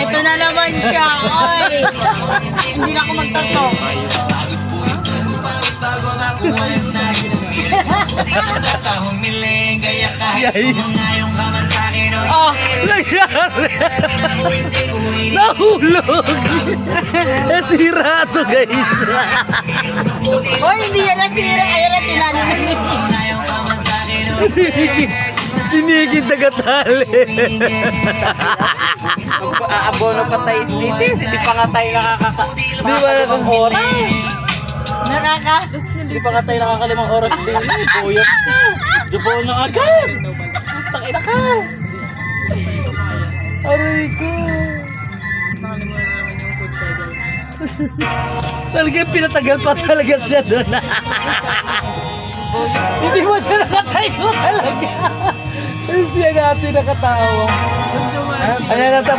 Ito na naman siya. Oy. Hindi na ako magtotok. Oh. Nahulog! Nasira to guys! Oy, hindi yan nasira. Ayun na tinanong. Sinigit tagatali! Aabono pa tayo islitis, hindi pa nga tayo Di ba nakang oras? Hindi pa nga tayo nakakalimang oras din. Buyot ka. Jubono agad. Takina ka. Aray ko! Talaga pinatagal pa talaga siya doon. Hindi mo siya nakatayo talaga. Siya natin nakatawa. Ayan na